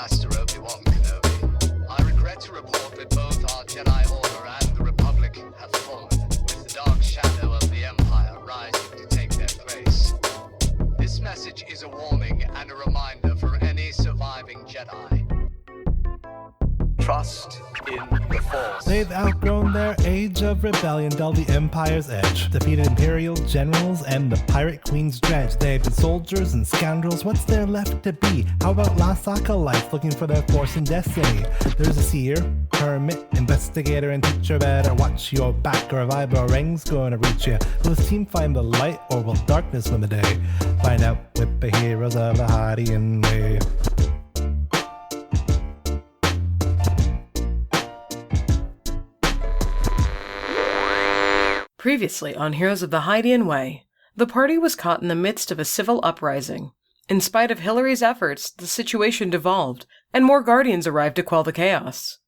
Master Obi-Wan Kenobi. I regret to report that both our Jedi Order and the Republic have fallen, with the dark shadow of the Empire rising to take their place. This message is a warning and a reminder for any surviving Jedi. Trust in the Force. They've outgrown their age of rebellion, dulled the Empire's edge, defeated Imperial generals and the Pirate Queen's dredge. They've been soldiers and scoundrels, what's there left to be? How about lost acolytes looking for their force and destiny? There's a seer, hermit, investigator, and teacher. Better watch your back or a vibro ring's gonna reach you. Will this team find the light or will darkness win the day? Find out with the heroes of the Hydian way. Previously on Heroes of the Hydian Way, the party was caught in the midst of a civil uprising. In spite of Hillary's efforts, the situation devolved, and more Guardians arrived to quell the chaos.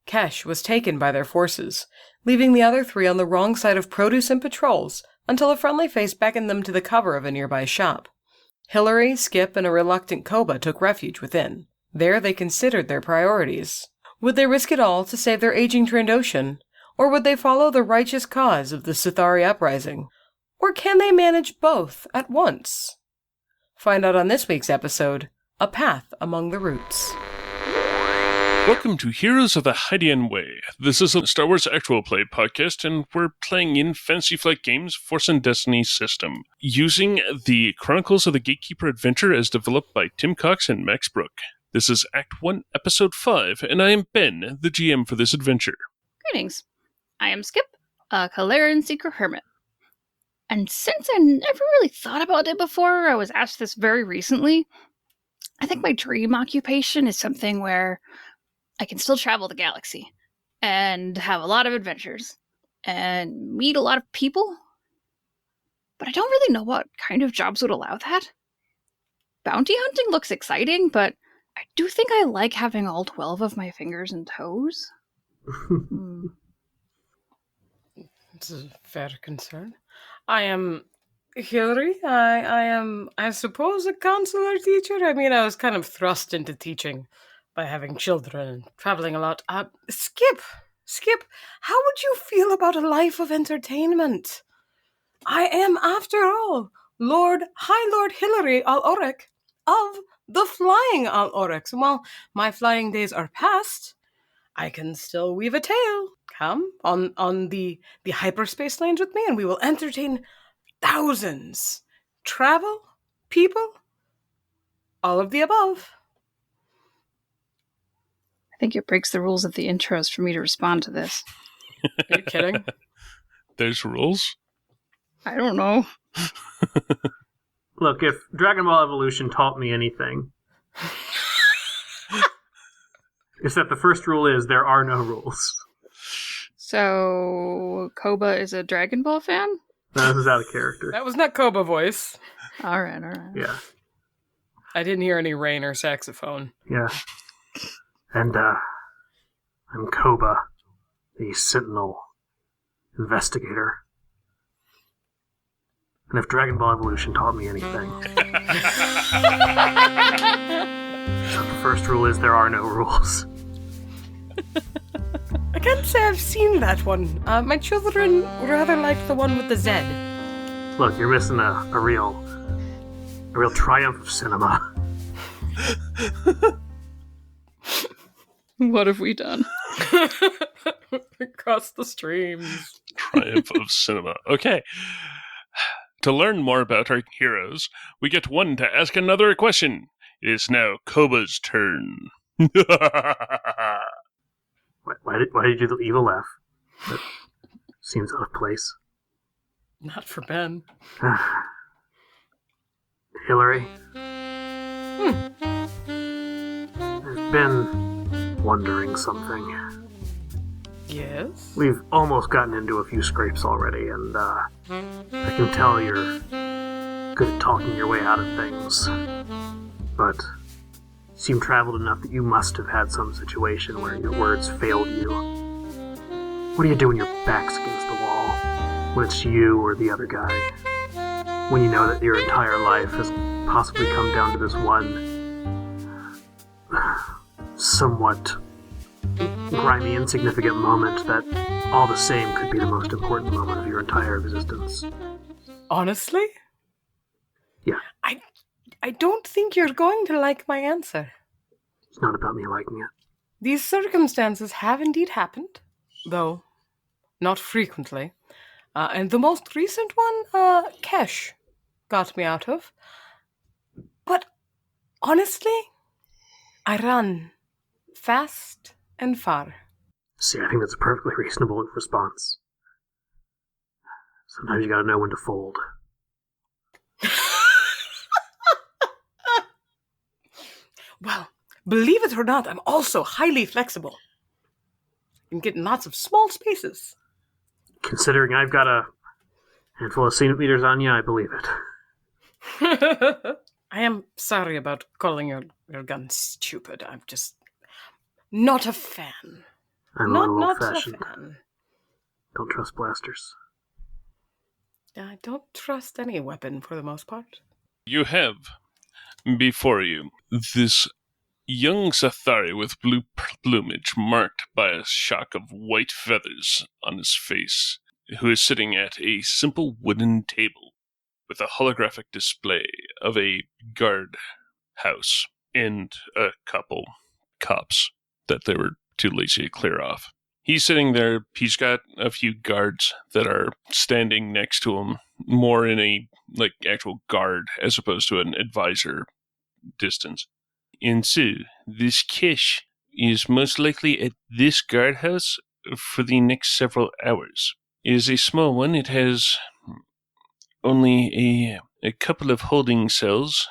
Kesh was taken by their forces, leaving the other three on the wrong side of produce and patrols until a friendly face beckoned them to the cover of a nearby shop. Hillary, Skip, and a reluctant Koba took refuge within. There they considered their priorities. Would they risk it all to save their aging Trandoshan? Or would they follow the righteous cause of the Sithari uprising? Or can they manage both at once? Find out on this week's episode, A Path Among the Roots. Welcome to Heroes of the Hydian Way. This is a Star Wars actual play podcast, and we're playing in Fantasy Flight Games' Force and Destiny system, using the Chronicles of the Gatekeeper adventure as developed by Tim Cox and Max Brook. This is Act 1, Episode 5, and I am Ben, the GM for this adventure. Greetings. I am Skip, a Kalaran Seeker Hermit. And since I never really thought about it before, I was asked this very recently, I think my dream occupation is something where I can still travel the galaxy, and have a lot of adventures, and meet a lot of people. But I don't really know what kind of jobs would allow that. Bounty hunting looks exciting, but I do think I like having all 12 of my fingers and toes. It's a fair concern. I am Hillary. I am, I suppose, a counselor teacher. I mean, I was kind of thrust into teaching by having children and traveling a lot. Skip, how would you feel about a life of entertainment? I am, after all, High Lord Hillary Al-Orek of the Flying Al-Oreks. While my flying days are past, I can still weave a tale. Come on the hyperspace lanes with me, and we will entertain thousands. Travel, people, all of the above. I think it breaks the rules of the intros for me to respond to this. Are you kidding? There's rules? I don't know. Look, if Dragon Ball Evolution taught me anything, it's that the first rule is there are no rules. So, Koba is a Dragon Ball fan? No, this is out of character. That was not Koba voice. Alright. Yeah. I didn't hear any rain or saxophone. Yeah. And, I'm Koba, the Sentinel investigator. And if Dragon Ball Evolution taught me anything, the first rule is there are no rules. I can't say I've seen that one. My children rather liked the one with the Z. Look, you're missing a real triumph of cinema. What have we done? Across the streams. Triumph of cinema. Okay. To learn more about our heroes, we get one to ask another a question. It is now Koba's turn. Why did you do the evil laugh? That seems out of place. Not for Ben. Hillary? I've been wondering something. Yes? We've almost gotten into a few scrapes already, and I can tell you're good at talking your way out of things. But you seem traveled enough that you must have had some situation where your words failed you. What do you do when your back's against the wall? When it's you or the other guy? When you know that your entire life has possibly come down to this one somewhat grimy, insignificant moment that all the same could be the most important moment of your entire existence. Honestly? Yeah. I don't think you're going to like my answer. It's not about me liking it. These circumstances have indeed happened, though not frequently. And the most recent one, Kesh got me out of. But honestly, I run fast and far. See, I think that's a perfectly reasonable response. Sometimes you gotta know when to fold. Well, believe it or not, I'm also highly flexible. I can get in lots of small spaces. Considering I've got a handful of centimeters on you, I believe it. I am sorry about calling your gun stupid. I'm just not a fan. I'm not a little not a old-fashioned. fan. Don't trust blasters. I don't trust any weapon for the most part. You have before you this young Zathari with blue plumage marked by a shock of white feathers on his face, who is sitting at a simple wooden table with a holographic display of a guard house and a couple cops that they were too lazy to clear off. He's sitting there. He's got a few guards that are standing next to him, more in a actual guard as opposed to an advisor distance. And so, this Kish is most likely at this guardhouse for the next several hours. It is a small one. It has only a couple of holding cells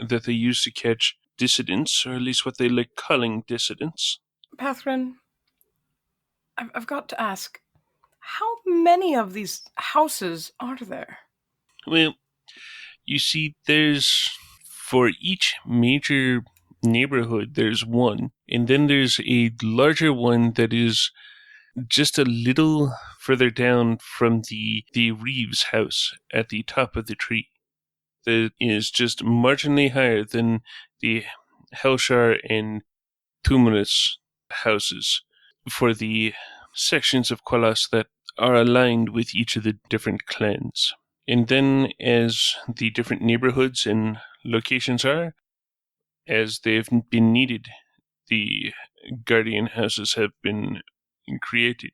that they use to catch dissidents, or at least what they like calling dissidents. Pathrin, I've got to ask, how many of these houses are there? Well, you see, there's, for each major neighborhood, there's one, and then there's a larger one that is just a little further down from the Reeves house at the top of the tree. That is just marginally higher than the Helshar and Tumulus houses for the sections of Qualas that are aligned with each of the different clans. And then as the different neighborhoods and locations are, as they've been needed, the guardian houses have been created.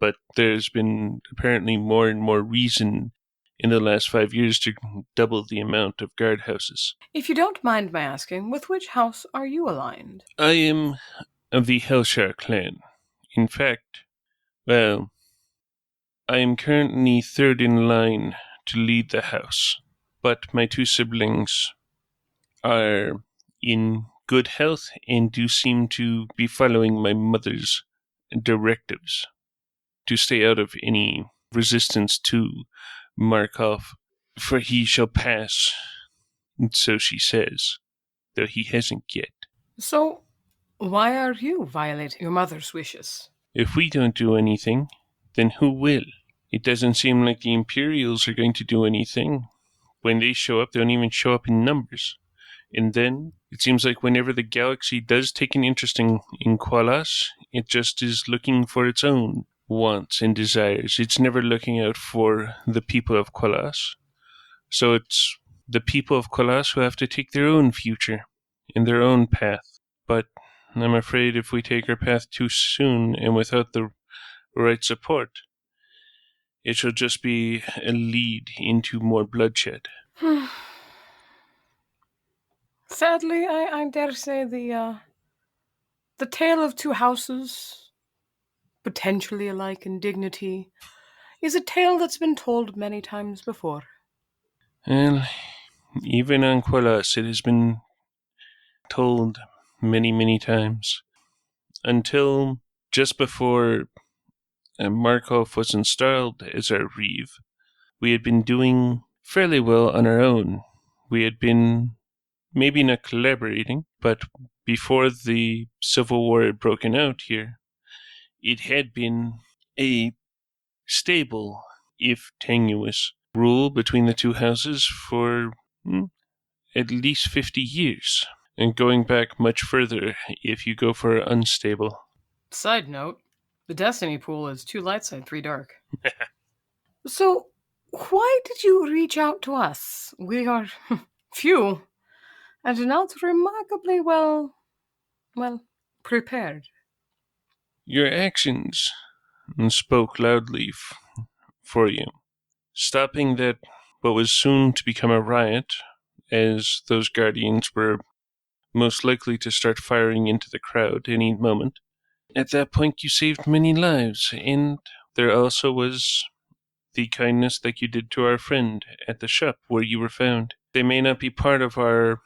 But there's been apparently more and more reason in the last 5 years to double the amount of guard houses. If you don't mind my asking, with which house are you aligned? I am of the Helshar clan. In fact, well, I am currently third in line to lead the house, but my two siblings are in good health and do seem to be following my mother's directives to stay out of any resistance to Markov, for he shall pass, so she says, though he hasn't yet. So, why are you violating your mother's wishes? If we don't do anything, then who will? It doesn't seem like the Imperials are going to do anything. When they show up, they don't even show up in numbers. And then, it seems like whenever the galaxy does take an interest in Qualas, it just is looking for its own wants and desires. It's never looking out for the people of Qualas. So it's the people of Qualas who have to take their own future and their own path. But I'm afraid if we take our path too soon and without the right support, it shall just be a lead into more bloodshed. Sadly, I dare say the tale of two houses, potentially alike in dignity, is a tale that's been told many times before. Well, even on Qualas, it has been told many, many times. Until just before Markov was installed as our Reeve, we had been doing fairly well on our own. We had been maybe not collaborating, but before the Civil War had broken out here, it had been a stable, if tenuous, rule between the two houses for at least 50 years. And going back much further if you go for unstable. Side note, the Destiny pool is 2 light side, 3 dark. So, why did you reach out to us? We are few and not remarkably well prepared. Your actions spoke loudly for you, stopping that what was soon to become a riot, as those guardians were most likely to start firing into the crowd any moment. At that point, you saved many lives, and there also was the kindness that you did to our friend at the shop where you were found. They may not be part of our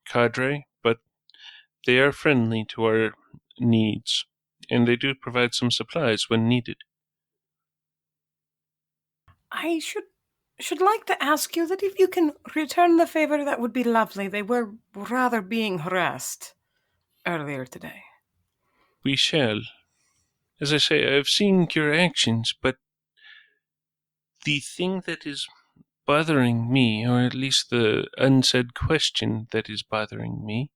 cadre, but they are friendly to our needs, and they do provide some supplies when needed. I should like to ask you that if you can return the favor, that would be lovely. They were rather being harassed earlier today. We shall. As I say, I've seen your actions, but the thing that is bothering me, or at least the unsaid question that is bothering me,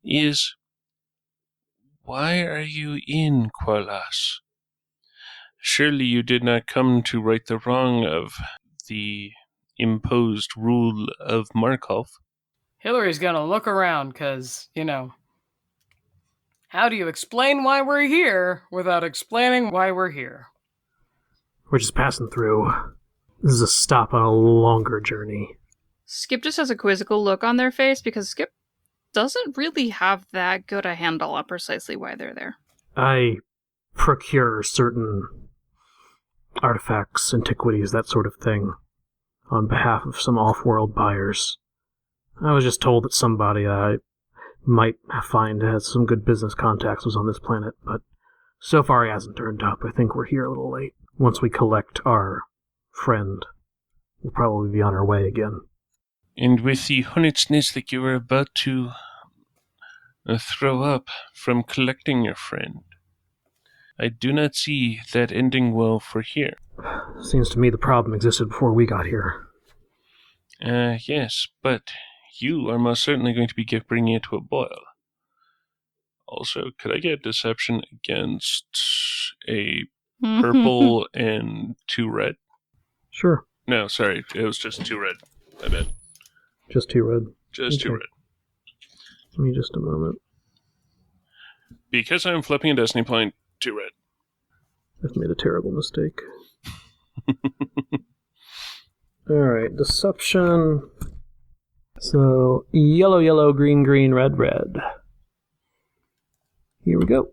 is why are you in Qualas? Surely you did not come to right the wrong of the imposed rule of Markov. Hillary's gonna look around because, how do you explain why we're here without explaining why we're here? We're just passing through. This is a stop on a longer journey. Skip just has a quizzical look on their face because Skip doesn't really have that good a handle on precisely why they're there. I procure certain artifacts, antiquities, that sort of thing, on behalf of some off-world buyers. I was just told that somebody I might find has some good business contacts was on this planet, but so far he hasn't turned up. I think we're here a little late. Once we collect our friend, we'll probably be on our way again. And with the hornet's nest that you were about to throw up from collecting your friend, I do not see that ending well for here. Seems to me the problem existed before we got here. Yes, but you are most certainly going to be bringing it to a boil. Also, could I get deception against a purple and 2 red? Sure. No, sorry, it was just 2 red. I bet. Just 2 red. Just 2 red. Give me just a moment. Because I'm flipping a destiny point, 2 red. I've made a terrible mistake. Alright, deception. So, yellow, yellow, green, green, red, red. Here we go.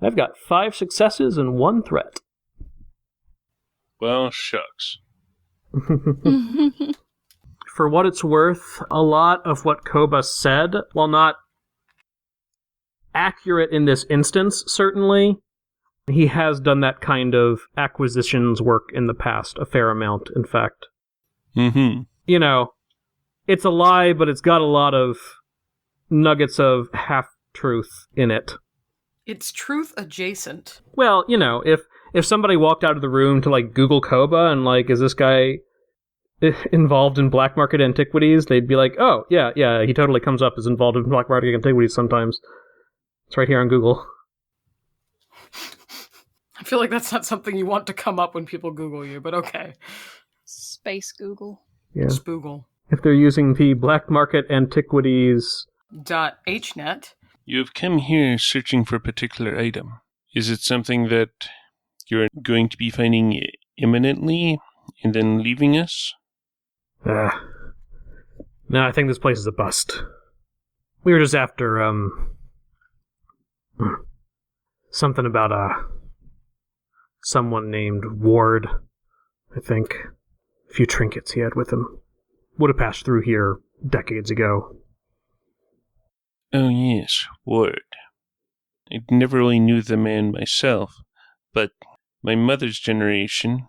I've got 5 successes and 1 threat. Well, shucks. For what it's worth, a lot of what Koba said, while not accurate in this instance, certainly, he has done that kind of acquisitions work in the past, a fair amount, in fact. Mm-hmm. You know, it's a lie, but it's got a lot of nuggets of half-truth in it. It's truth adjacent. Well, if somebody walked out of the room to, Google Koba and, is this guy involved in black market antiquities, they'd be like, oh, yeah, he totally comes up as involved in black market antiquities sometimes. It's right here on Google. I feel like that's not something you want to come up when people Google you, but okay. Space Google. Yeah. Spoogle. If they're using the black market antiquities... .hnet. You have come here searching for a particular item. Is it something that you're going to be finding imminently and then leaving us? No, I think this place is a bust. We were just after, something about, someone named Ward, I think. A few trinkets he had with him. Would have passed through here decades ago. Oh yes, Ward. I never really knew the man myself, but my mother's generation,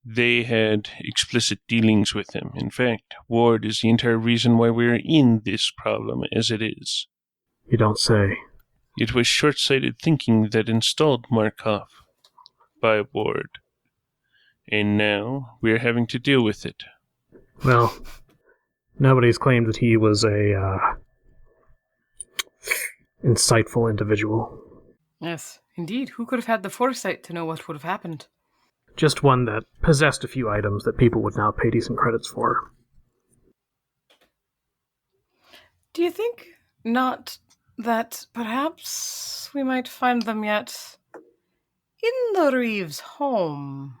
they had explicit dealings with him. In fact, Ward is the entire reason why we're in this problem as it is. You don't say. It was short-sighted thinking that installed Markov by Ward. And now we're having to deal with it. Well, Nobody's claimed that he was a insightful individual. Yes, indeed. Who could have had the foresight to know what would have happened? Just one that possessed a few items that people would now pay decent credits for. Do you think not that perhaps we might find them yet in the Reeves' home?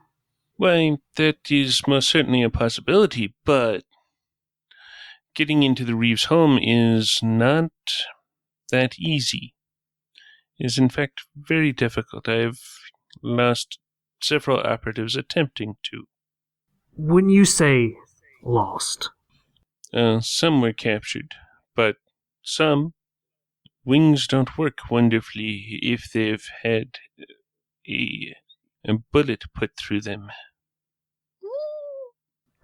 Why, that is most certainly a possibility, but getting into the Reeves' home is not that easy. It is, in fact, very difficult. I've lost several operatives attempting to. When you say lost, Some were captured, but some wings don't work wonderfully if they've had a bullet put through them.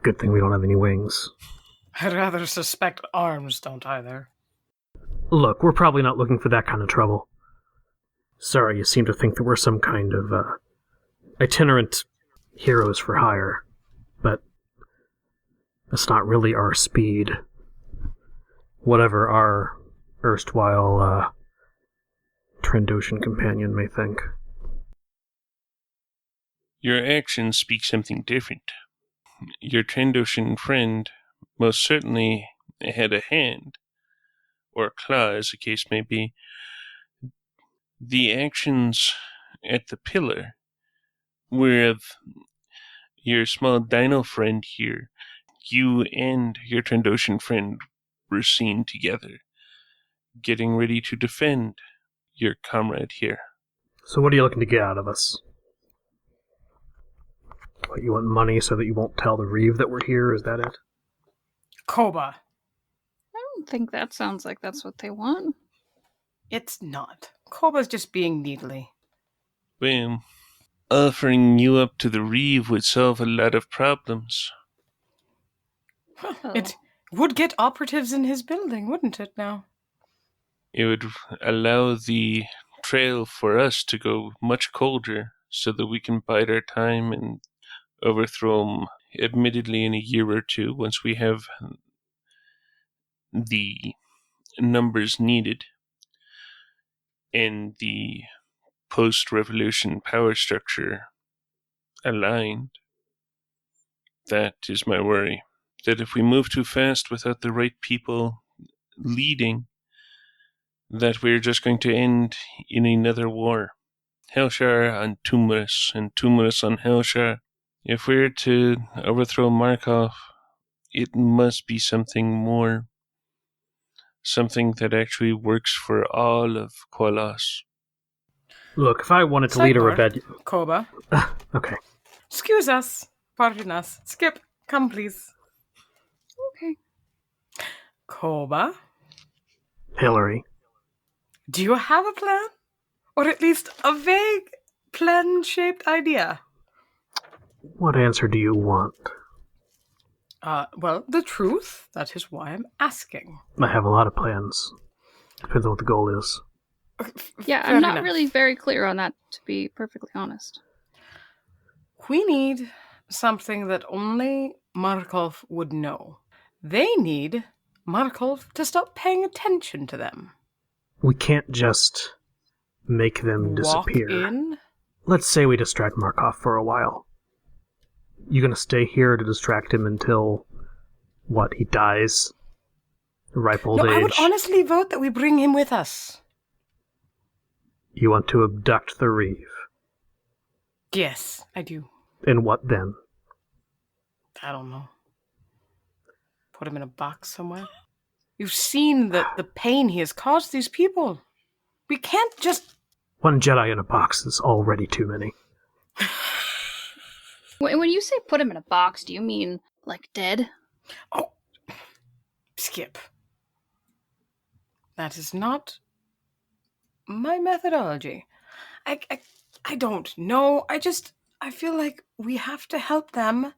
good thing we don't have any wings. I rather suspect arms don't either. Look, we're probably not looking for that kind of trouble. Sorry, you seem to think that we're some kind of itinerant heroes for hire, but that's not really our speed. Whatever our erstwhile Trandoshan companion may think. Your actions speak something different. Your Trandoshan friend most certainly had a hand, or a claw, as the case may be. The actions at the pillar, where your small dino friend here, you and your Trandoshan friend were seen together, getting ready to defend your comrade here. So what are you looking to get out of us? What, you want money so that you won't tell the Reeve that we're here? Is that it? Koba. I don't think that sounds like that's what they want. It's not. Koba's just being needly. Well, offering you up to the Reeve would solve a lot of problems. It would get operatives in his building, wouldn't it now? It would allow the trail for us to go much colder so that we can bide our time and overthrow them, admittedly, in a year or two once we have the numbers needed and the post-revolution power structure aligned. That is my worry. That if we move too fast without the right people leading, that we're just going to end in another war. Helshar on Tumulus, and Tumulus on Helshar. If we're to overthrow Markov, it must be something more. Something that actually works for all of Koalas. Look, if I wanted to lead a rebellion... Koba. Okay. Excuse us. Pardon us. Skip, come please. Okay. Koba, Hillary. do you have a plan? Or at least a vague plan-shaped idea? What answer do you want? Well, the truth. That is why I'm asking. I have a lot of plans. Depends on what the goal is. Yeah, Fair I'm not enough. really very clear on that, to be perfectly honest. We need something that only Markov would know. They need Markov to stop paying attention to them. We can't just make them disappear. Walk in. Let's say we distract Markov for a while. You gonna stay here to distract him until, what, he dies? Ripe old No, age? I would honestly vote that we bring him with us. You want to abduct the Reeve? Yes, I do. And what then? I don't know. Put him in a box somewhere. You've seen the pain he has caused these people. We can't just... One Jedi in a box is already too many. When you say put him in a box, do you mean, like, dead? Oh, Skip. That is not my methodology. I don't know. I feel like we have to help them,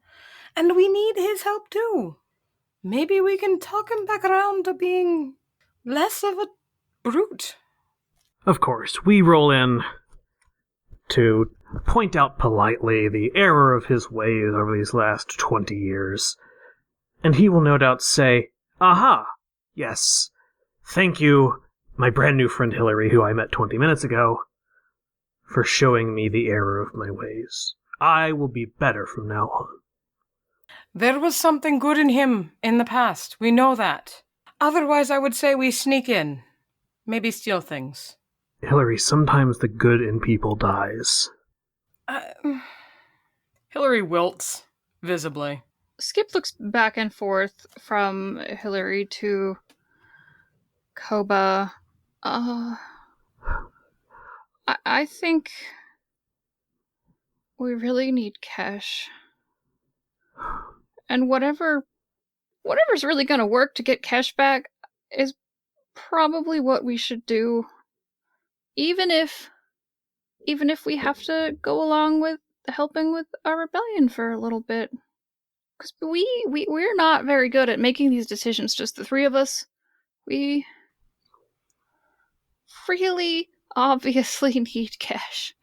and we need his help too. Maybe we can talk him back around to being less of a brute. Of course, we roll in to point out politely the error of his ways over these last 20 years. And he will no doubt say, Aha! Yes. Thank you, my brand new friend Hillary, who I met 20 minutes ago, for showing me the error of my ways. I will be better from now on. There was something good in him in the past. We know that. Otherwise, I would say we sneak in. Maybe steal things. Hillary, sometimes the good in people dies. Hillary wilts, visibly. Skip looks back and forth from Hillary to Koba. I think we really need cash. And whatever's really gonna work to get cash back is probably what we should do. Even if we have to go along with helping with our rebellion for a little bit. Because we're not very good at making these decisions, just the three of us. We really obviously need cash.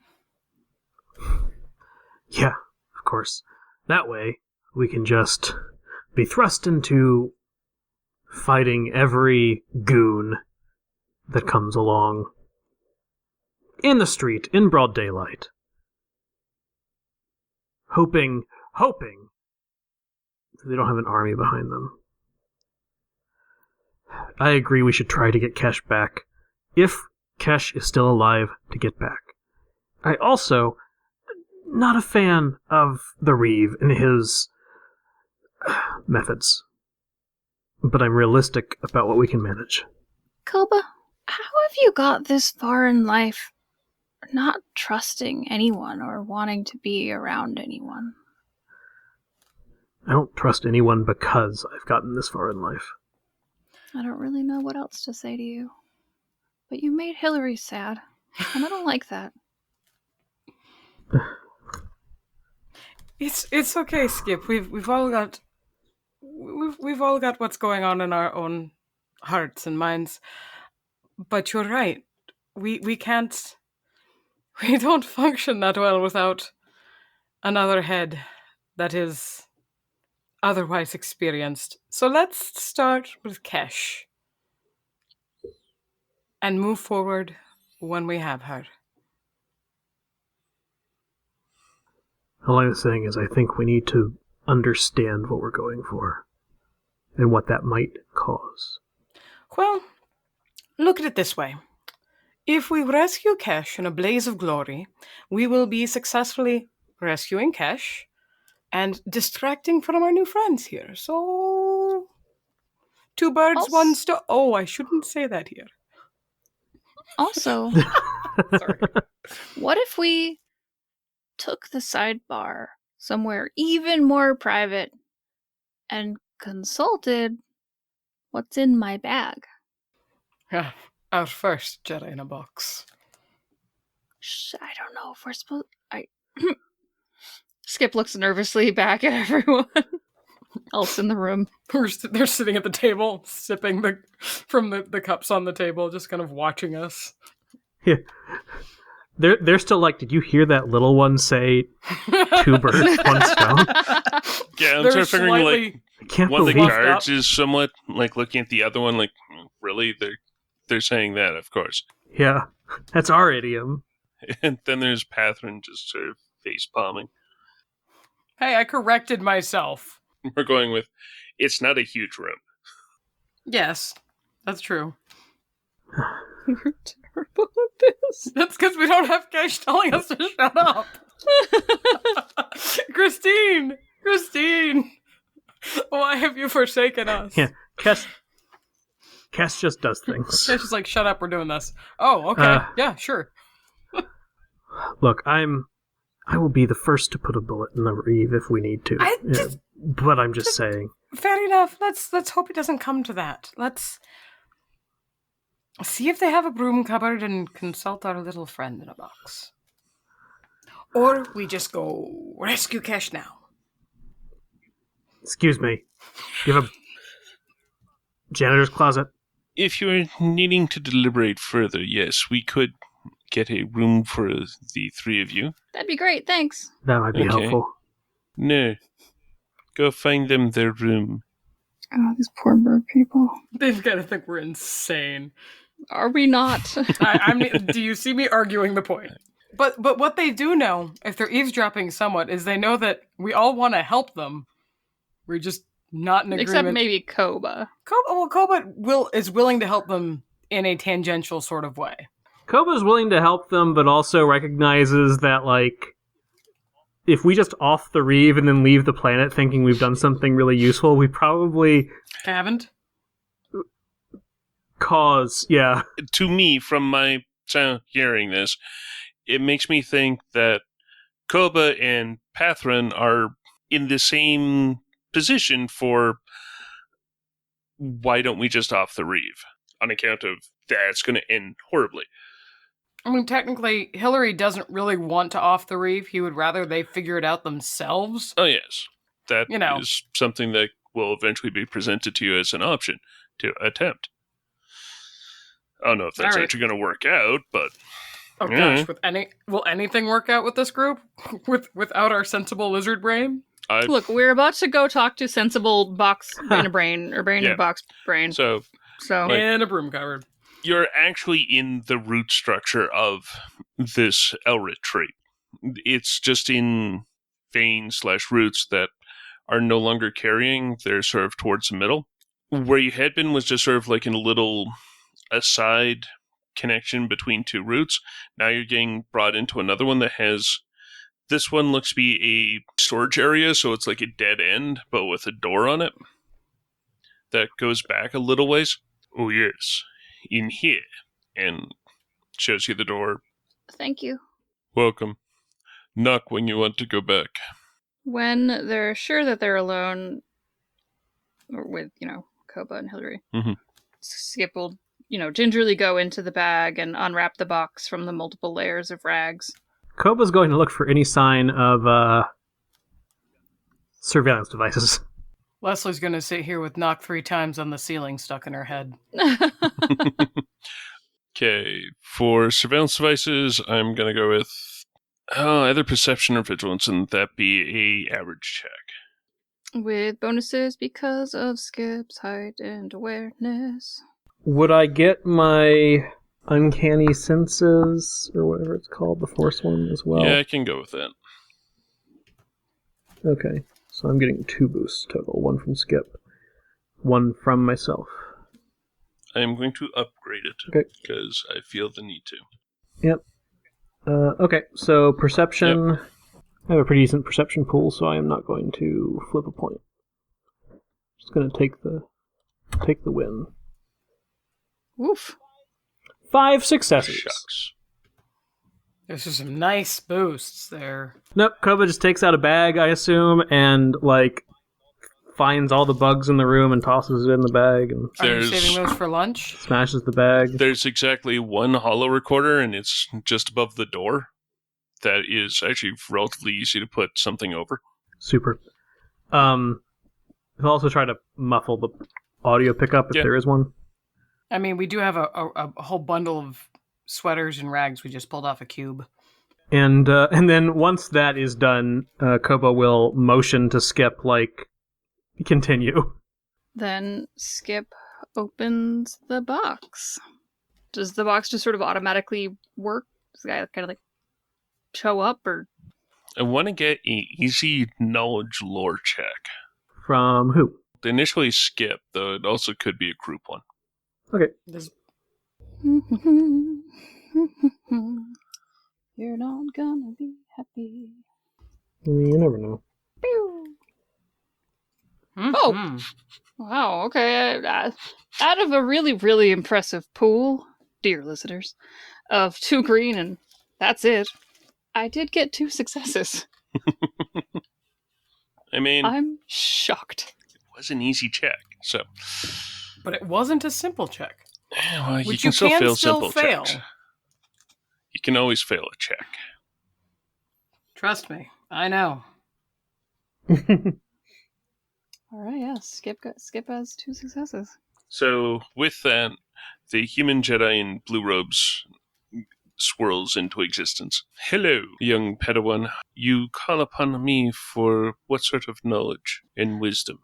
Yeah, of course. That way, we can just be thrust into fighting every goon that comes along in the street, in broad daylight. Hoping that they don't have an army behind them. I agree we should try to get Kesh back, if Kesh is still alive to get back. I also, not a fan of the Reeve and his methods, but I'm realistic about what we can manage. Koba, how have you got this far in life not trusting anyone or wanting to be around anyone? I don't trust anyone because I've gotten this far in life. I don't really know what else to say to you. But you made Hillary sad, and I don't like that. It's okay, Skip. We've all got what's going on in our own hearts and minds. But you're right. We don't function that well without another head that is otherwise experienced. So let's start with Kesh and move forward when we have her. All I'm saying is I think we need to understand what we're going for and what that might cause. Well, look at it this way. If we rescue Kesh in a blaze of glory, we will be successfully rescuing Kesh and distracting from our new friends here. So, 2 birds, 1 stone. Oh, I shouldn't say that here. Also, Sorry. what if we took the sidebar somewhere even more private and consulted what's in my bag? Yeah, our first Jedi in a box. I don't know if we're supposed... Skip looks nervously back at everyone else in the room. They're sitting at the table, sipping from the cups on the table, just kind of watching us. Yeah. They're still like, did you hear that little one say 2 birds, 1 stone? Yeah, I'm sort of figuring, like, I can't one of the believe guards is somewhat, like, looking at the other one, like, really? They're saying that, of course. Yeah, that's our idiom. And then there's Pathrin just sort of face palming. Hey, I corrected myself. We're going with, it's not a huge room. Yes, that's true. We're terrible at this. That's because we don't have Kesh telling us to shut up. Christine! Why have you forsaken us? Yeah, Cass just does things. Kesh is like, shut up, we're doing this. Oh, okay. Yeah, sure. Look, I will be the first to put a bullet in the Reeve if we need to. But I'm just saying. Fair enough. Let's hope it doesn't come to that. Let's see if they have a broom cupboard and consult our little friend in a box. Or we just go rescue Kesh now. Excuse me. Do you have a janitor's closet? If you're needing to deliberate further, yes, we could get a room for the 3 of you. That'd be great, thanks. That might be helpful. No. Go find them their room. Oh, these poor bird people. They've got to think we're insane. Are we not? Do you see me arguing the point? But what they do know, if they're eavesdropping somewhat, is they know that we all want to help them. We're just not in agreement. Except maybe Koba. Koba is willing to help them in a tangential sort of way. Koba's willing to help them, but also recognizes that, like, if we just off the reef and then leave the planet thinking we've done something really useful, we probably haven't. To me, from my hearing this, it makes me think that Koba and Pathran are in the same position for why don't we just off the reef on account of that's going to end horribly. I mean, technically, Hillary doesn't really want to off the reef. He would rather they figure it out themselves. Oh, yes. That is something that will eventually be presented to you as an option to attempt. I don't know if that's actually going to work out, but... Oh, gosh. Will anything work out with this group? Without our sensible lizard brain? Look, we're about to go talk to sensible box in a brain, or brain in a box brain. So in a broom cupboard. You're actually in the root structure of this Elrit tree. It's just in veins/roots that are no longer carrying. They're sort of towards the middle. Where you had been was just sort of like in a little aside connection between two roots. Now you're getting brought into another one that has... This one looks to be a storage area, so it's like a dead end, but with a door on it that goes back a little ways. Oh, yes. In here, and shows you the door. Thank you. Welcome. Knock when you want to go back. When they're sure that they're alone, or with, Koba and Hillary, Skip will, gingerly go into the bag and unwrap the box from the multiple layers of rags. Koba's going to look for any sign of surveillance devices. Leslie's going to sit here with knock 3 times on the ceiling stuck in her head. Okay, for surveillance devices, I'm going to go with either perception or vigilance, and that be a average check. With bonuses because of Skip's height and awareness. Would I get my uncanny senses, or whatever it's called, the force one as well? Yeah, I can go with that. Okay. So I'm getting 2 boosts total. 1 from Skip, 1 from myself. I am going to upgrade it. Okay. Because I feel the need to. Yep. Okay, so perception. Yep. I have a pretty decent perception pool, so I am not going to flip a point. Just going to take the win. Oof. 5 successes. Shucks. There's just some nice boosts there. Nope, Koba just takes out a bag, I assume, and, finds all the bugs in the room and tosses it in the bag. And Are you saving those for lunch? Smashes the bag. There's exactly 1 hollow recorder, and it's just above the door. That is actually relatively easy to put something over. Super. I'll also try to muffle the audio pickup if there is one. I mean, we do have a whole bundle of sweaters and rags we just pulled off a cube. And then once that is done, Koba will motion to Skip, continue. Then Skip opens the box. Does the box just sort of automatically work? Does the guy kind of show up, or? I want to get an easy knowledge lore check. From who? Initially Skip, though it also could be a group one. Okay. You're not gonna be happy. You never know. Pew. Mm-hmm. Oh! Wow, okay. Out of a really, really impressive pool, dear listeners, of 2 green, and that's it, I did get 2 successes. I mean... I'm shocked. It was an easy check, so... But it wasn't a simple check. Well, you Which can still fail still simple fail. checks. You can always fail a check. Trust me, I know. Alright, yeah, Skip has 2 successes. So, with that, the human Jedi in blue robes swirls into existence. Hello, young Padawan. You call upon me for what sort of knowledge and wisdom?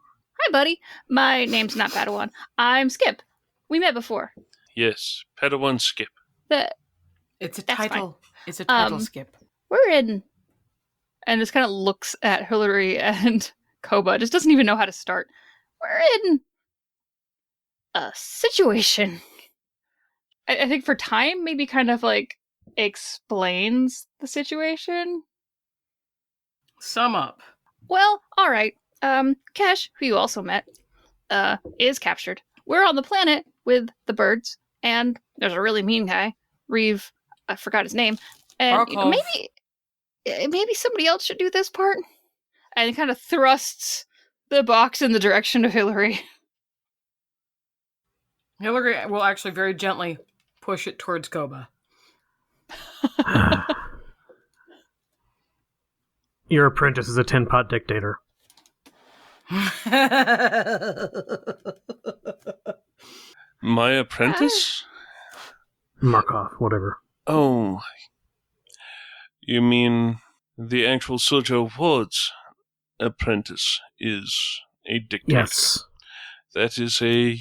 Hi, buddy. My name's not Padawan. I'm Skip. We met before. Yes, Padawan Skip. It's a That's title. It's a title, Skip. We're in... And just kind of looks at Hillary and Koba. Just doesn't even know how to start. We're in a situation. I think for time, maybe kind of like explains the situation. Sum up. Well, all right. Kesh, who you also met, is captured. We're on the planet with the birds, and there's a really mean guy, Reeve. I forgot his name, and maybe somebody else should do this part. And kind of thrusts the box in the direction of Hillary. Hillary will actually very gently push it towards Koba. Your apprentice is a tin-pot dictator. My apprentice? Markov, whatever. Oh. You mean the actual Sojo Ward's apprentice is a dictator? Yes. That is a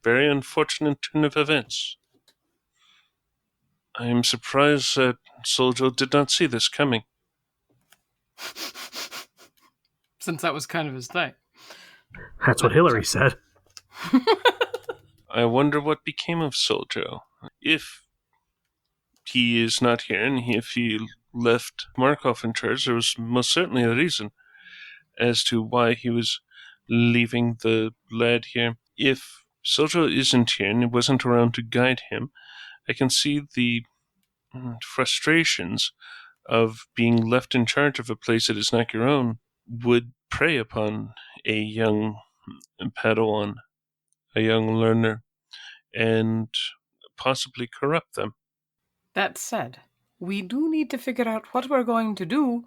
very unfortunate turn of events. I am surprised that Sojo did not see this coming. Since that was kind of his thing. That's what Hillary said. I wonder what became of Sojo. If he is not here, and if he left Markov in charge, there was most certainly a reason as to why he was leaving the lad here. If Sojo isn't here and wasn't around to guide him, I can see the frustrations of being left in charge of a place that is not your own would prey upon a young Padawan, a young learner, and possibly corrupt them. That said, we do need to figure out what we're going to do,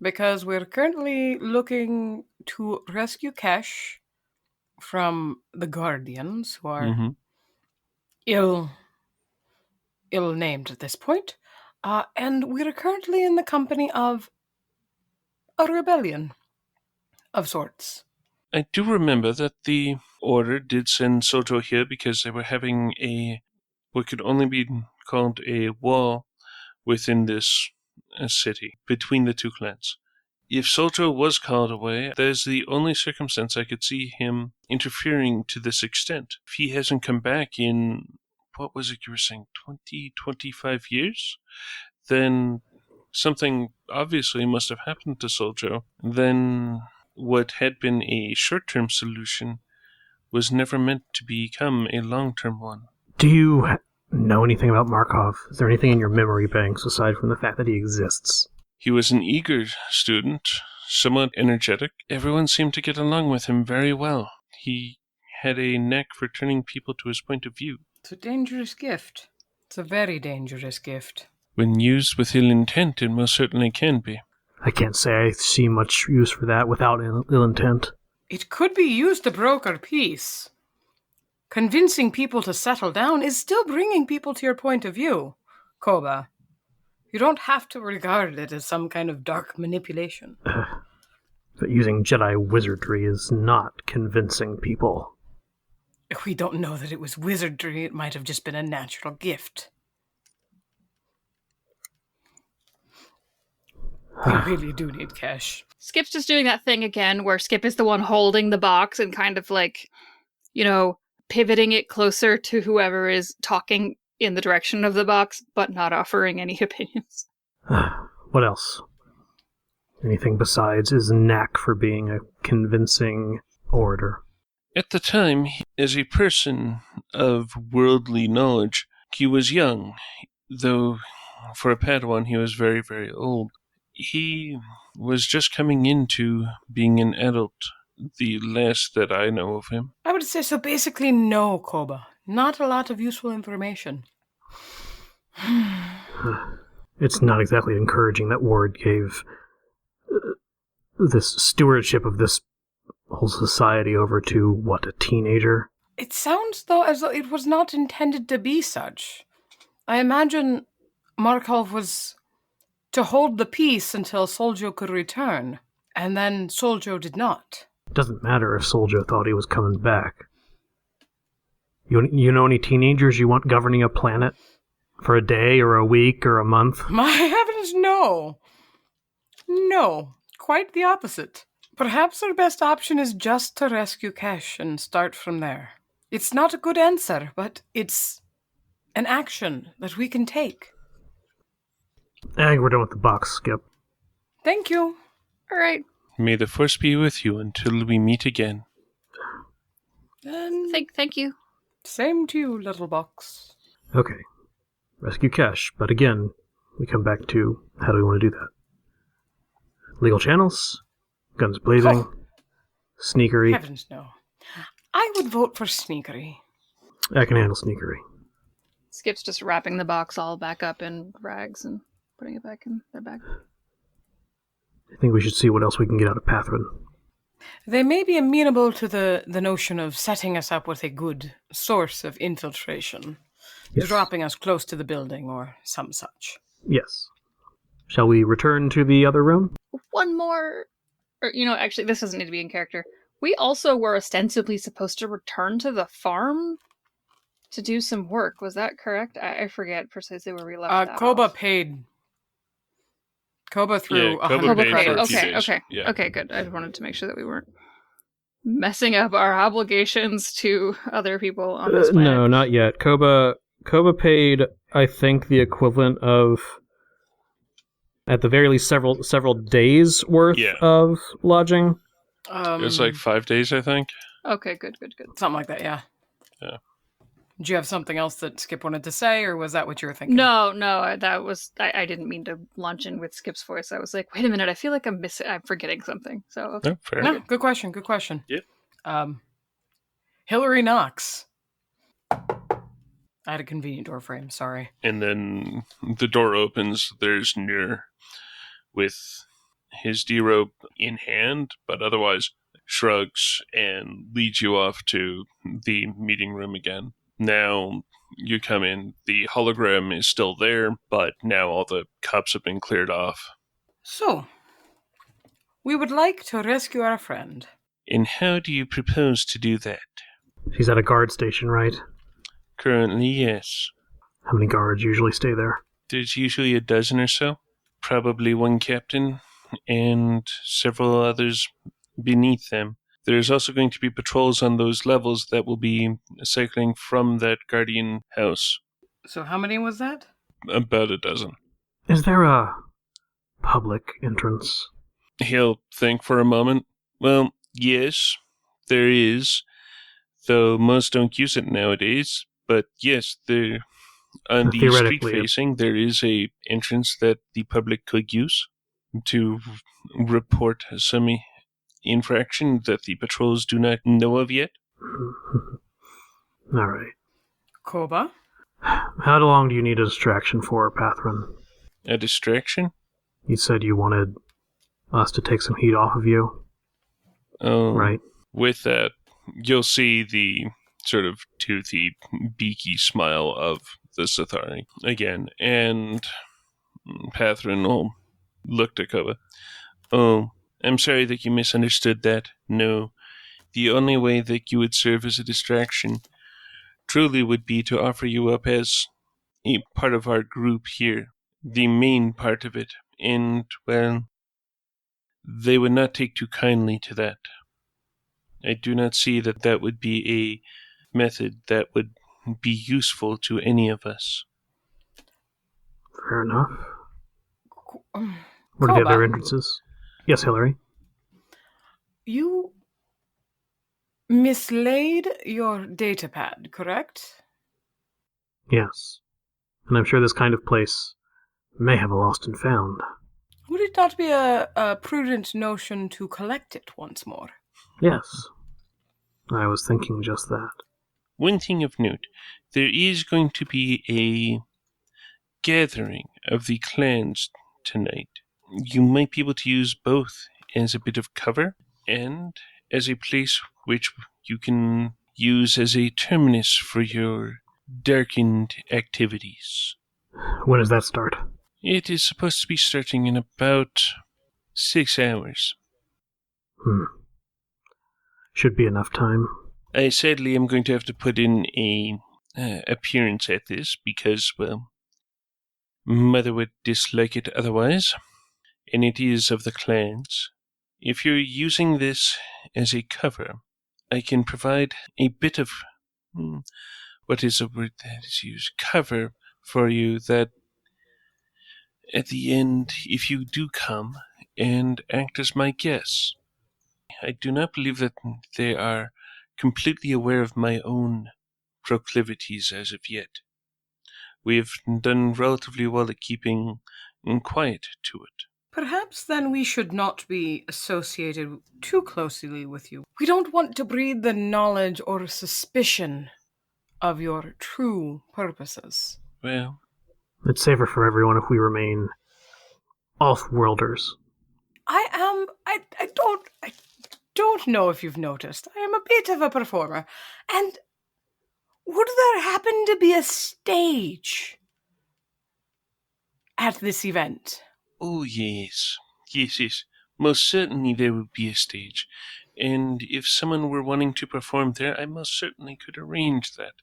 because we're currently looking to rescue Kesh from the Guardians, who are ill-named at this point, and we're currently in the company of a rebellion of sorts. I do remember that the Order did send Sojo here because they were having what could only be called a war within this city, between the two clans. If Sojo was called away, that is the only circumstance I could see him interfering to this extent. If he hasn't come back in, what was it you were saying, 25 years? Then something obviously must have happened to Sojo. Then what had been a short-term solution was never meant to become a long-term one. Do you know anything about Markov? Is there anything in your memory banks aside from the fact that he exists? He was an eager student, somewhat energetic. Everyone seemed to get along with him very well. He had a knack for turning people to his point of view. It's a dangerous gift. It's a very dangerous gift. When used with ill intent, it most certainly can be. I can't say I see much use for that without ill intent. It could be used to broker peace. Convincing people to settle down is still bringing people to your point of view, Koba. You don't have to regard it as some kind of dark manipulation. But using Jedi wizardry is not convincing people. If we don't know that it was wizardry, it might have just been a natural gift. We really do need Kesh. Skip's just doing that thing again where Skip is the one holding the box and kind of like, pivoting it closer to whoever is talking in the direction of the box, but not offering any opinions. What else? Anything besides his knack for being a convincing orator? At the time, as a person of worldly knowledge, he was young, though for a Padawan he was very, very old. He was just coming into being an adult, the last that I know of him. I would say so. Basically, no, Koba. Not a lot of useful information. It's not exactly encouraging that Ward gave this stewardship of this whole society over to, a teenager? It sounds, though, as though it was not intended to be such. I imagine Markov was to hold the peace until Sojo could return, and then Sojo did not. Doesn't matter if Soldier thought he was coming back. You know any teenagers you want governing a planet for a day or a week or a month? My heavens, no. No, quite the opposite. Perhaps our best option is just to rescue Kesh and start from there. It's not a good answer, but it's an action that we can take. I think we're done with the box, Skip. Thank you. All right. May the force be with you until we meet again. Thank you. Same to you, little box. Okay. Rescue Kesh, but again, we come back to how do we want to do that? Legal channels? Guns blazing? Sneakery? Heavens, no. I would vote for sneakery. I can handle sneakery. Skip's just wrapping the box all back up in rags and putting it back in their bag. I think we should see what else we can get out of Pathrin. They may be amenable to the notion of setting us up with a good source of infiltration, Yes. dropping us close to the building or some such. Yes. Shall we return to the other room? One more... Or, actually, this doesn't need to be in character. We also were ostensibly supposed to return to the farm to do some work. Was that correct? I forget precisely where we left that Koba off. paid. Koba threw Yeah, Koba 100 paid credits. for a few Okay, days. okay. Yeah. Okay, good. I wanted to make sure that we weren't messing up our obligations to other people on this planet. No, not yet. Koba paid, I think, the equivalent of, at the very least, several days worth of lodging. It was like 5 days, I think. Okay, good. Something like that, yeah. Yeah. Do you have something else that Skip wanted to say, or was that what you were thinking? No, that was... I didn't mean to launch in with Skip's voice. I was like, wait a minute, I feel like I'm forgetting something. So, okay. No, fair. No, good question. Yep. Hillary Knox. I had a convenient door frame, sorry. And then the door opens. There's Nur with his D-robe in hand, but otherwise shrugs and leads you off to the meeting room again. Now you come in. The hologram is still there, but now all the cups have been cleared off. So, we would like to rescue our friend. And how do you propose to do that? She's at a guard station, right? Currently, yes. How many guards usually stay there? There's usually a dozen or so. Probably one captain and several others beneath them. There's also going to be patrols on those levels that will be cycling from that guardian house. So how many was that? About a dozen. Is there a public entrance? He'll think for a moment. Well, yes, there is. Though most don't use it nowadays. But yes, there, on the street Theoretically, facing, there is a entrance that the public could use to report some infraction that the patrols do not know of yet. All right. Koba? How long do you need a distraction for, Pathrin? A distraction? You said you wanted us to take some heat off of you, Oh, right? With that, you'll see the sort of toothy, beaky smile of the Sithari again, and Pathrin will look to Koba. Oh, I'm sorry that you misunderstood that. No, the only way that you would serve as a distraction truly would be to offer you up as a part of our group here, the main part of it, and, well, they would not take too kindly to that. I do not see that that would be a method that would be useful to any of us. Fair enough. What are the Koba, other entrances? Yes, Hillary. You mislaid your datapad, correct? Yes. And I'm sure this kind of place may have a lost and found. Would it not be a prudent notion to collect it once more? Yes. I was thinking just that. One thing of note, there is going to be a gathering of the clans tonight. You might be able to use both as a bit of cover and as a place which you can use as a terminus for your darkened activities. When does that start? It is supposed to be starting in about 6 hours. should be enough time. I sadly am going to have to put in a appearance at this because, well, Mother would dislike it otherwise, and it is of the clans. If you're using this as a cover, I can provide a bit of, what is a word that is used, cover for you that at the end, if you do come and act as my guests, I do not believe that they are completely aware of my own proclivities as of yet. We have done relatively well at keeping quiet to it. Perhaps then we should not be associated too closely with you. We don't want to breed the knowledge or suspicion of your true purposes. Well, It's safer for everyone if we remain off-worlders. I don't know if you've noticed. I am a bit of a performer. And would there happen to be a stage at this event? oh yes. Yes. Most certainly there would be a stage. And if someone were wanting to perform there, I most certainly could arrange that.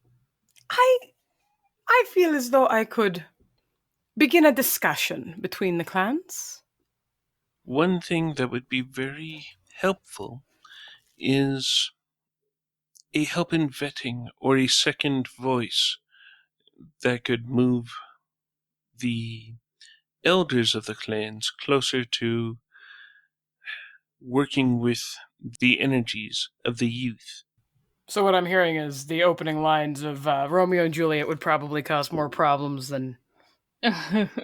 I feel as though I could begin a discussion between the clans. One thing that would be very helpful is a help in vetting or a second voice that could move the elders of the clans closer to working with the energies of the youth. So what I'm hearing is the opening lines of Romeo and Juliet would probably cause more problems than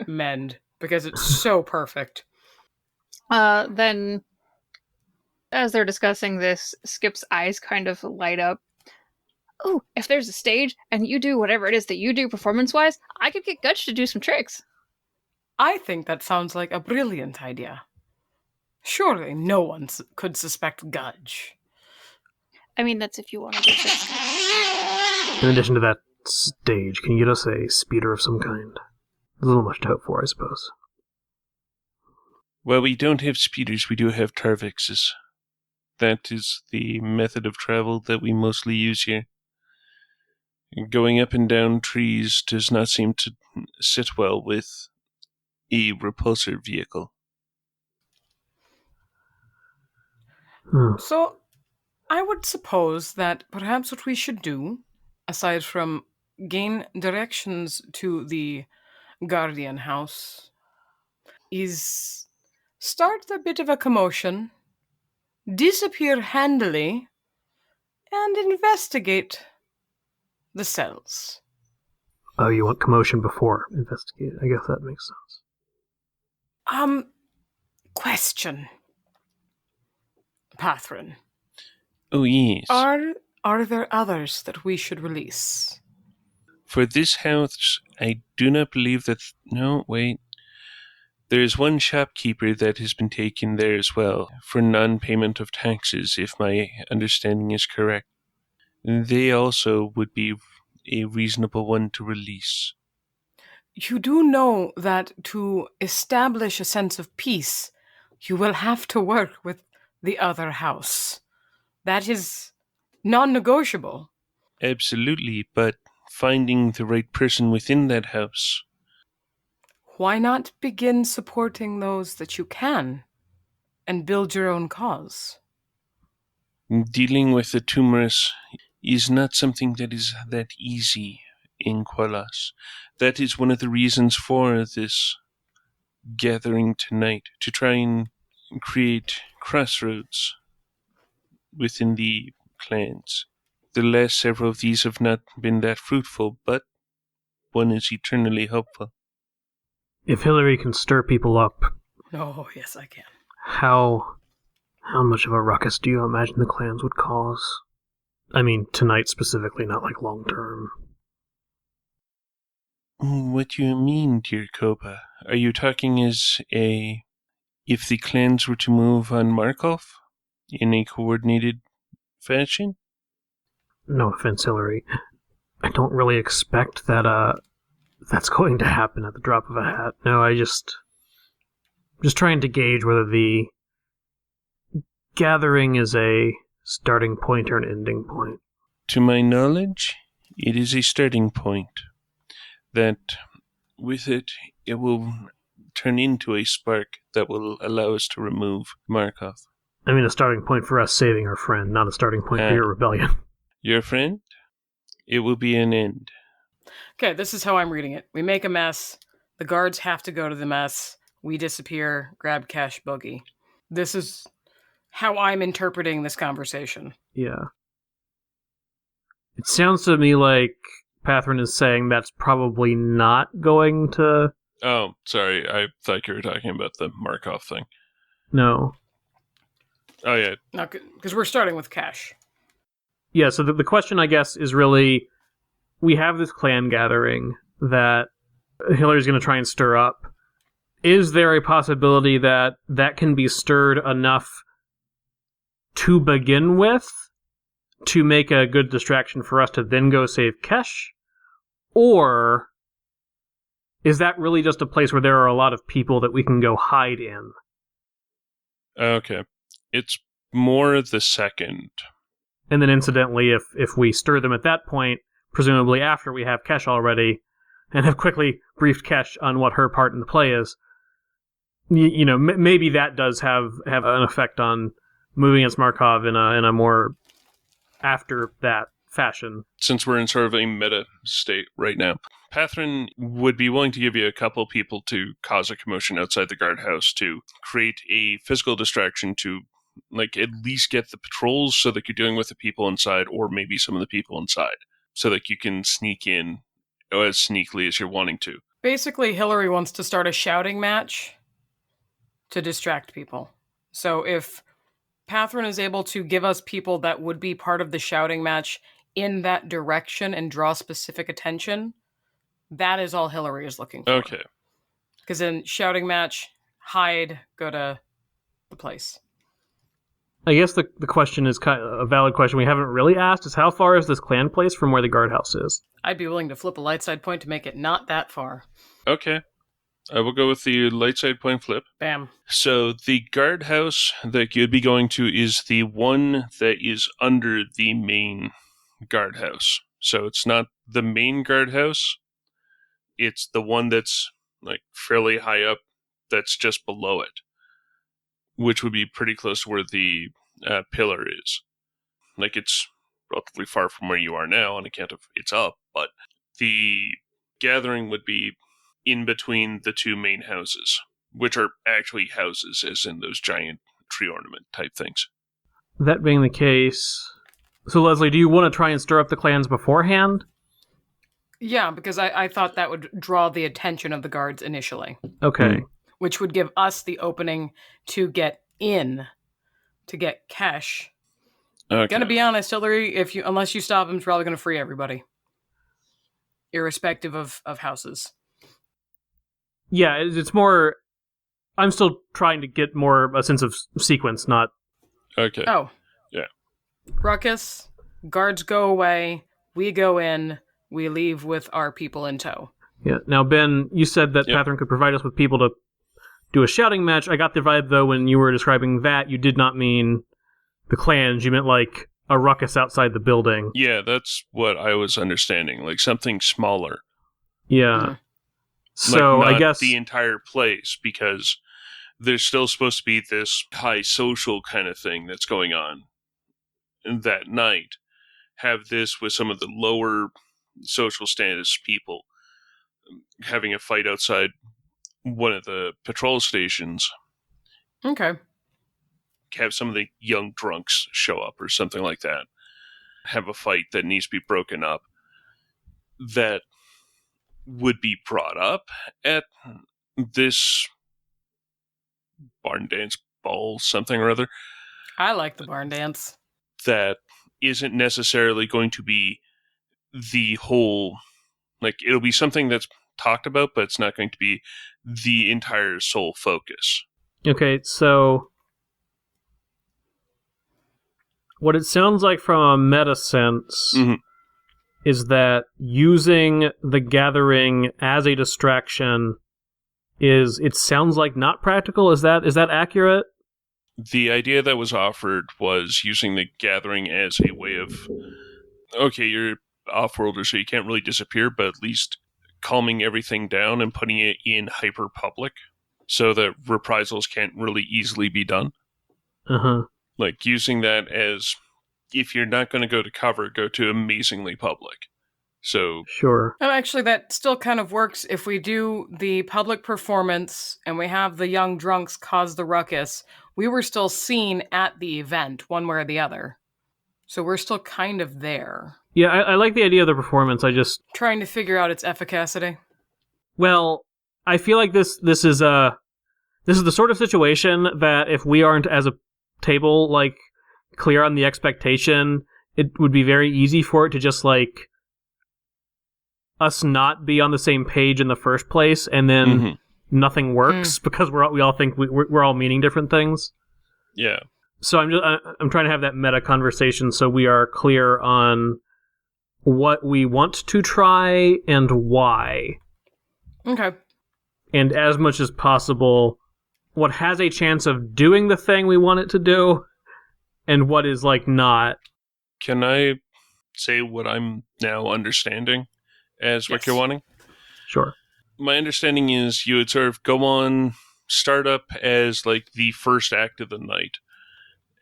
mend, because it's so perfect. Then, as they're discussing this, Skip's eyes kind of light up. Oh, if there's a stage and you do whatever it is that you do performance-wise, I could get Gutch to do some tricks. I think that sounds like a brilliant idea. Surely no one could suspect Gudge. I mean, that's if you want to do tricks. In addition to that stage, can you get us a speeder of some kind? There's a little much to hope for, I suppose. Well, we don't have speeders, we do have Tarvixes. That is the method of travel that we mostly use here. Going up and down trees does not seem to sit well with a repulsor vehicle. So, I would suppose that perhaps what we should do, aside from gain directions to the Guardian House, is start a bit of a commotion, disappear handily, and investigate the cells. Oh, you want commotion before investigate? I guess that makes sense. Question. Pathrin. Oh, yes. Are there others that we should release? For this house, I do not believe that... No, wait. There is one shopkeeper that has been taken there as well, for non-payment of taxes, if my understanding is correct. They also would be a reasonable one to release. You do know that to establish a sense of peace, you will have to work with the other house. That is non-negotiable. Absolutely, but finding the right person within that house. Why not begin supporting those that you can and build your own cause? Dealing with the tumorous is not something that is that easy in Quelas. That is one of the reasons for this gathering tonight, to try and create crossroads within the clans. The last several of these have not been that fruitful, but one is eternally hopeful. If Hillary can stir people up, Oh, yes, I can. how much of a ruckus do you imagine the clans would cause? I mean, tonight specifically, not like long term. What do you mean, dear Koba? Are you talking as a... if the clans were to move on Markov in a coordinated fashion? No offense, Hillary. I don't really expect that, that's going to happen at the drop of a hat. No, I'm just trying to gauge whether the gathering is a starting point or an ending point? To my knowledge, it is a starting point. That with it, it will turn into a spark that will allow us to remove Markov. I mean, a starting point for us saving our friend, not a starting point for your rebellion. Your friend? It will be an end. Okay, this is how I'm reading it. We make a mess. The guards have to go to the mess. We disappear, grab Cash Boogie. This is how I'm interpreting this conversation. Yeah. It sounds to me like Pathrin is saying that's probably not going to... Oh, sorry. I thought you were talking about the Markov thing. No. Oh, yeah. No, because we're starting with Cash. Yeah, so the question, I guess, is really, we have this clan gathering that Hillary's going to try and stir up. Is there a possibility that that can be stirred enough to begin with to make a good distraction for us to then go save Kesh? Or is that really just a place where there are a lot of people that we can go hide in? Okay. It's more the second. And then incidentally, if we stir them at that point, presumably after we have Kesh already, and have quickly briefed Kesh on what her part in the play is, maybe that does have an effect on moving against Markov in a more after that fashion. Since we're in sort of a meta state right now, Pathrin would be willing to give you a couple people to cause a commotion outside the guardhouse to create a physical distraction to, like, at least get the patrols so that you're dealing with the people inside, or maybe some of the people inside, so that you can sneak in as sneakily as you're wanting to. Basically, Hillary wants to start a shouting match to distract people. So if Pathrin is able to give us people that would be part of the shouting match in that direction and draw specific attention, that is all Hillary is looking for. Okay. Because in shouting match, hide, go to the place. I guess the question is kind of a valid question we haven't really asked, is how far is this clan place from where the guardhouse is? I'd be willing to flip a light side point to make it not that far. Okay. I will go with the light side point flip. Bam. So the guardhouse that you'd be going to is the one that is under the main guardhouse. So it's not the main guardhouse. It's the one that's like fairly high up that's just below it, which would be pretty close to where the pillar is. Like, it's relatively far from where you are now on account of it's up, but the gathering would be in between the two main houses, which are actually houses, as in those giant tree ornament type things. That being the case... So, Leslie, do you want to try and stir up the clans beforehand? Yeah, because I thought that would draw the attention of the guards initially. Okay. Which would give us the opening to get in, to get Kesh. Okay. Gonna be honest, Hillary, unless you stop him, he's probably gonna free everybody. Irrespective of houses. Yeah, it's more... I'm still trying to get more a sense of sequence, not... Okay. Oh. Yeah. Ruckus, guards go away, we go in, we leave with our people in tow. Yeah. Now, Ben, you said that Pathrin could provide us with people to do a shouting match. I got the vibe, though, when you were describing that, you did not mean the clans. You meant, like, a ruckus outside the building. Yeah, that's what I was understanding. Like, something smaller. Yeah. Mm. So, like, not I guess... the entire place, because there's still supposed to be this high social kind of thing that's going on that night. Have this with some of the lower social status people having a fight outside one of the patrol stations. Okay. Have some of the young drunks show up or something like that. Have a fight that needs to be broken up. That would be brought up at this barn dance ball, something or other. I like the barn dance. That isn't necessarily going to be the whole, like, it'll be something that's talked about, but it's not going to be the entire sole focus. Okay, so what it sounds like from a meta sense is that using the gathering as a distraction it sounds like not practical. Is that accurate? The idea that was offered was using the gathering as a way of, okay, you're off-worlder, so you can't really disappear, but at least calming everything down and putting it in hyper-public so that reprisals can't really easily be done. Uh-huh. Like, using that as, if you're not going to go to cover, go to amazingly public. So, Sure. And actually, that still kind of works if we do the public performance and we have the young drunks cause the ruckus. We were still seen at the event, one way or the other. So we're still kind of there. Yeah, I like the idea of the performance. I just... Trying to figure out its efficacy. Well, I feel like this is the sort of situation that if we aren't as a table, like, clear on the expectation, it would be very easy for it to just, like, us not be on the same page in the first place, and then nothing works because we all think we're all meaning different things. yeah. So I'm trying to have that meta conversation so we are clear on what we want to try and why. Okay. And as much as possible, what has a chance of doing the thing we want it to do, and what is, like, not. Can I say what I'm now understanding as what Yes. you're wanting? Sure. My understanding is you would sort of go on, start up as, like, the first act of the night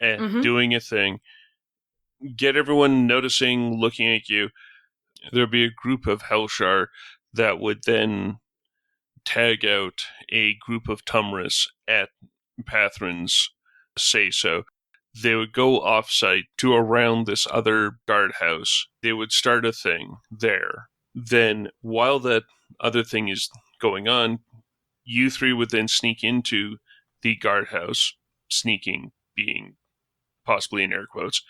and doing a thing, get everyone noticing, looking at you. There'd be a group of Helshar that would then tag out a group of Tumris at Pathrin's say-so. They would go off-site to around this other guardhouse. They would start a thing there. Then, while that other thing is going on, you three would then sneak into the guardhouse, sneaking being possibly in air quotes,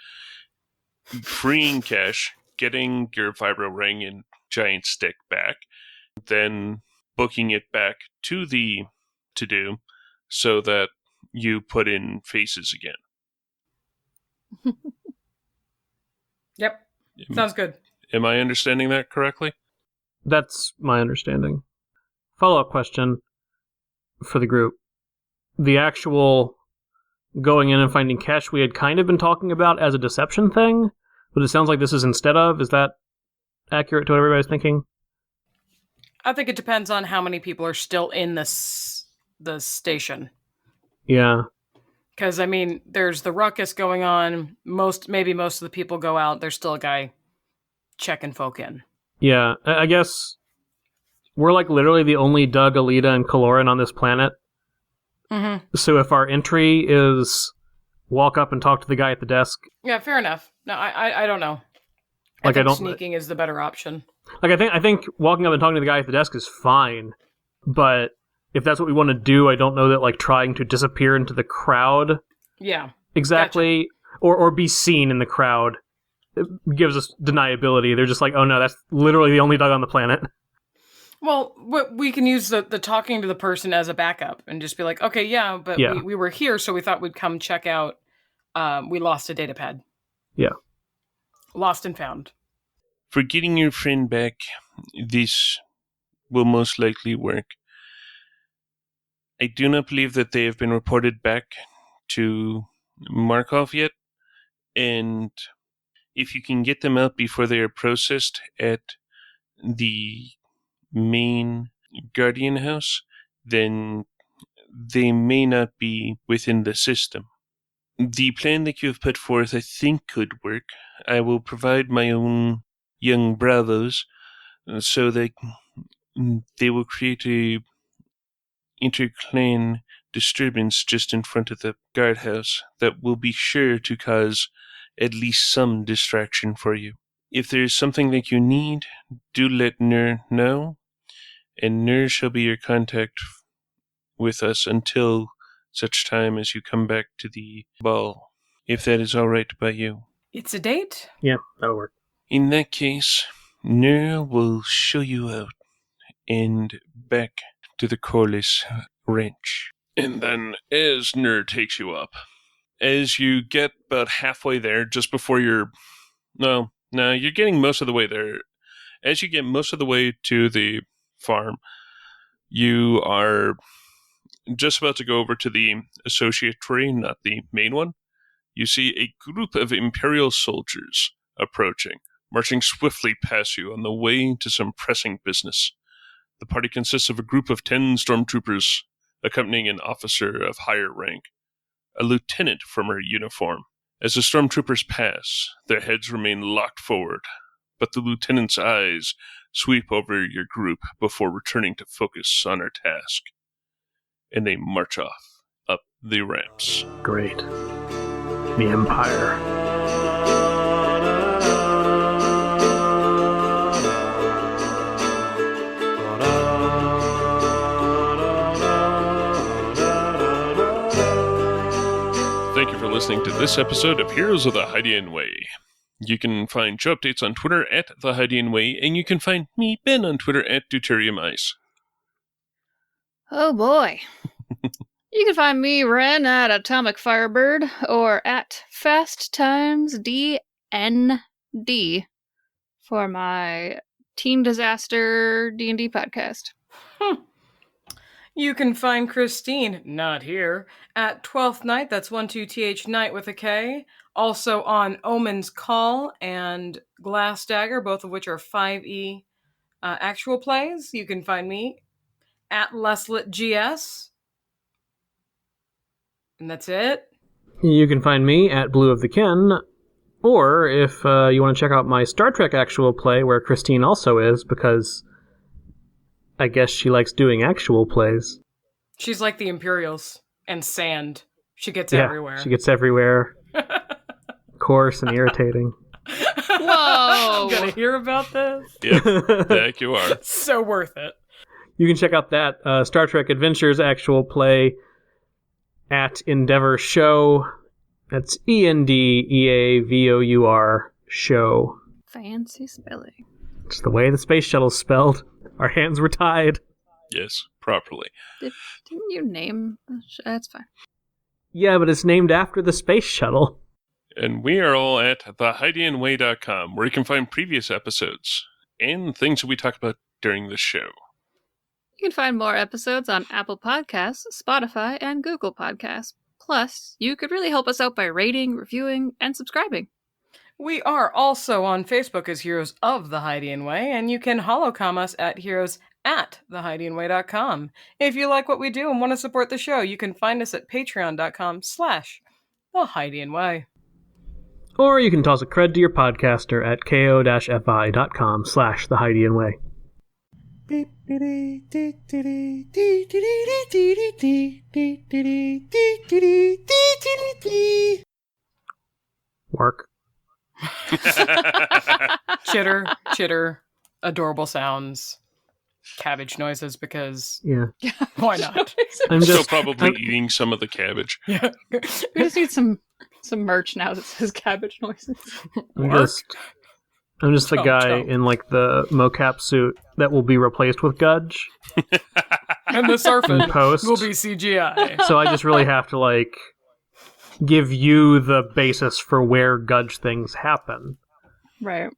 freeing Kesh, getting your vibro ring and giant stick back, then booking it back to the to-do so that you put in faces again. Yep. Sounds good. Am I understanding that correctly? That's my understanding. Follow-up question for the group. The actual going in and finding Kesh we had kind of been talking about as a deception thing, but it sounds like this is instead of. Is that accurate to what everybody's thinking? I think it depends on how many people are still in the station. Yeah. Because, I mean, there's the ruckus going on. Maybe most of the people go out. There's still a guy checking folk in. Yeah, I guess we're, like, literally the only Doug, Alita, and Kaloran on this planet. Mm-hmm. So if our entry is walk up and talk to the guy at the desk... Yeah, fair enough. No, I don't know. Like, I think sneaking is the better option. Like, I think walking up and talking to the guy at the desk is fine, but if that's what we want to do, I don't know that, like, trying to disappear into the crowd... Yeah. Exactly. Gotcha. Or be seen in the crowd gives us deniability. They're just like, oh no, that's literally the only Doug on the planet. Well, we can use the talking to the person as a backup and just be like, okay, yeah, but Yeah. We were here, so we thought we'd come check out. We lost a data pad. Yeah. Lost and found. For getting your friend back, this will most likely work. I do not believe that they have been reported back to Markov yet, and if you can get them out before they are processed at the main Guardian house, then they may not be within the system. The plan that you have put forth I think could work. I will provide my own young bravos so that they will create a interclan disturbance just in front of the guardhouse that will be sure to cause at least some distraction for you. If there is something that you need, do let Nur know, and Nur shall be your contact with us until such time as you come back to the ball, if that is all right by you. It's a date? Yeah, that'll work. In that case, Nur will show you out and back to the Corliss Ranch. And then as Nur takes you up, as you get about halfway there, just before you're getting most of the way there. As you get most of the way to the farm, you are Just about to go over to the associate tree, not the main one, you see a group of Imperial soldiers approaching, marching swiftly past you on the way to some pressing business. The party consists of a group of 10 stormtroopers accompanying an officer of higher rank, a lieutenant from her uniform. As the stormtroopers pass, their heads remain locked forward, but the lieutenant's eyes sweep over your group before returning to focus on her task. And they march off up the ramps. Great. The Empire. Thank you for listening to this episode of Heroes of the Hydian Way. You can find show updates on Twitter at The Hydian Way, and you can find me, Ben, on Twitter at Deuterium Ice. Oh boy. You can find me, Ren, at Atomic Firebird or at Fast Times DND for my Teen Disaster D&D podcast. You can find Christine, not here, at 12th Night, that's 12th Night with a K, also on Omen's Call and Glass Dagger, both of which are 5e actual plays. You can find me at LesLitGS. And that's it. You can find me at Blue of the Ken, or if you want to check out my Star Trek actual play, where Christine also is, because I guess she likes doing actual plays. She's like the Imperials and sand. She gets Yeah, everywhere. she gets everywhere. Coarse and irritating. Whoa! I'm gonna hear about this. Yep, heck you are. So worth it. You can check out that Star Trek Adventures actual play at Endeavor Show. That's ENDEAVOUR show. Fancy spelling. It's the way the space shuttle's spelled. Our hands were tied. Yes, properly. Didn't you name the That's fine. Yeah, but it's named after the space shuttle. And we are all at thehydianway.com, where you can find previous episodes and things that we talk about during the show. You can find more episodes on Apple Podcasts, Spotify, and Google Podcasts. Plus, you could really help us out by rating, reviewing, and subscribing. We are also on Facebook as Heroes of the Hydian Way, and you can holocom us at heroes@thehydianway.com. If you like what we do and want to support the show, you can find us at patreon.com/thehydianway. Or you can toss a cred to your podcaster at ko-fi.com/thehydianway. Work. Chitter, chitter, adorable sounds, cabbage noises, because Yeah. why not? I'm Still just probably eating some of the cabbage. Yeah. We just need some merch now that says cabbage noises. I'm just the Chomp, guy chomp. in like the mocap suit that will be replaced with Gudge. And the surfing In post. will be CGI. So I just really have to like give you the basis for where Gudge things happen. Right.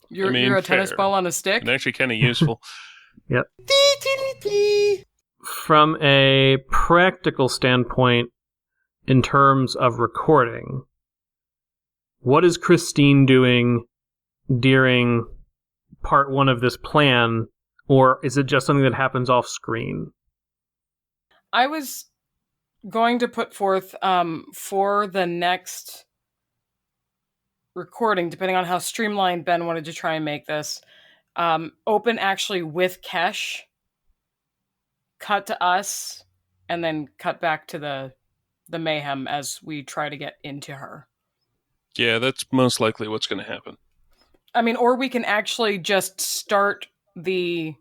You're, I mean, you're a tennis fair. ball on a stick? And actually kind of useful. Yep. From a practical standpoint, in terms of recording, what is Christine doing during part one of this plan, or is it just something that happens off screen? I was going to put forth for the next recording, depending on how streamlined Ben wanted to try and make this, open actually with Kesh, cut to us, and then cut back to the mayhem as we try to get into her. Yeah, that's most likely what's going to happen. I mean, or we can actually just start the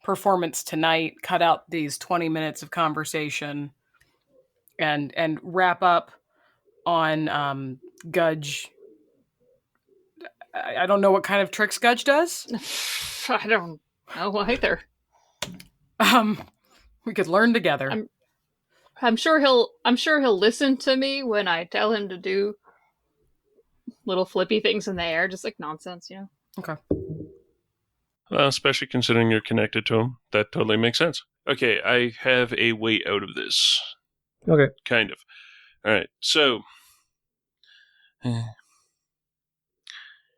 performance tonight, cut out these 20 minutes of conversation, and wrap up on Gudge. I don't know what kind of tricks Gudge does. I don't know either. We could learn together. I'm sure he'll listen to me when I tell him to do little flippy things in the air, just like nonsense, you know. Okay. Especially considering you're connected to him. That totally makes sense. Okay, I have a way out of this. Okay. Kind of. Alright, so...